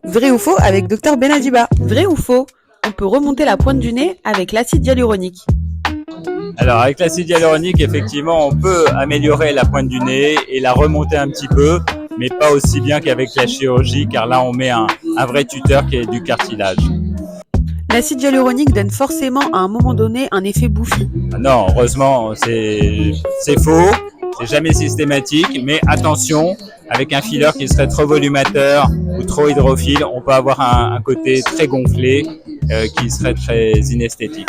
Vrai ou faux avec Dr Benadiba? Vrai ou faux? On peut remonter la pointe du nez avec l'acide hyaluronique. Alors avec l'acide hyaluronique, effectivement, on peut améliorer la pointe du nez et la remonter un petit peu, mais pas aussi bien qu'avec la chirurgie, car là on met un vrai tuteur qui est du cartilage. L'acide hyaluronique donne forcément à un moment donné un effet bouffi. Non, heureusement, c'est faux, c'est jamais systématique, mais attention, avec un filler qui serait trop volumateur ou trop hydrophile, on peut avoir un côté très gonflé qui serait très inesthétique.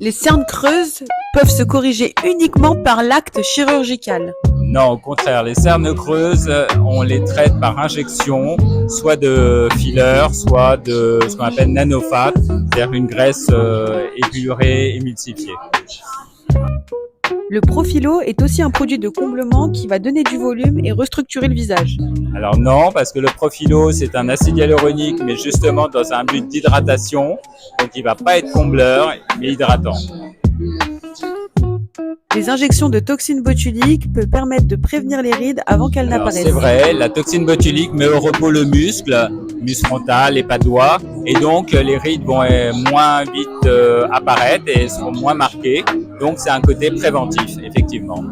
Les cernes creuses peuvent se corriger uniquement par l'acte chirurgical. Non, au contraire, les cernes creuses, on les traite par injection, soit de filler, soit de ce qu'on appelle nanofat, c'est-à-dire une graisse épurée, émulsifiée. Le Profhilo est aussi un produit de comblement qui va donner du volume et restructurer le visage. Alors non, parce que le Profhilo, c'est un acide hyaluronique, mais justement dans un but d'hydratation, donc il ne va pas être combleur, mais hydratant. Les injections de toxines botuliques peuvent permettre de prévenir les rides avant qu'elles n'apparaissent. C'est vrai, la toxine botulique met au repos le muscle frontal et pas de doigts, et donc les rides vont moins vite apparaître et seront moins marquées. Donc c'est un côté préventif, effectivement.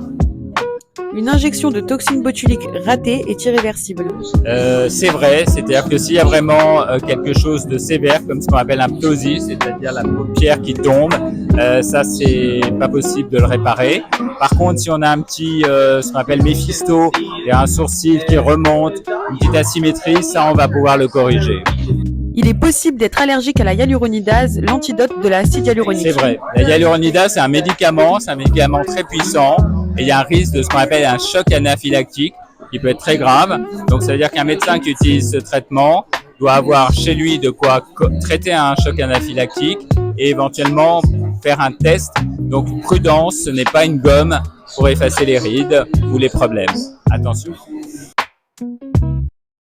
Une injection de toxines botuliques ratée est irréversible. C'est vrai, c'est-à-dire que s'il y a vraiment quelque chose de sévère, comme ce qu'on appelle un ptosis, c'est-à-dire la paupière qui tombe, ça c'est pas possible de le réparer. Par contre, si on a un petit, ce qu'on appelle méphisto, il y a un sourcil qui remonte, une petite asymétrie, ça on va pouvoir le corriger. Il est possible d'être allergique à la hyaluronidase, l'antidote de l'acide hyaluronique. C'est vrai. La hyaluronidase, c'est un médicament très puissant et il y a un risque de ce qu'on appelle un choc anaphylactique qui peut être très grave. Donc ça veut dire qu'un médecin qui utilise ce traitement doit avoir chez lui de quoi traiter un choc anaphylactique et éventuellement faire un test. Donc prudence, ce n'est pas une gomme pour effacer les rides ou les problèmes. Attention.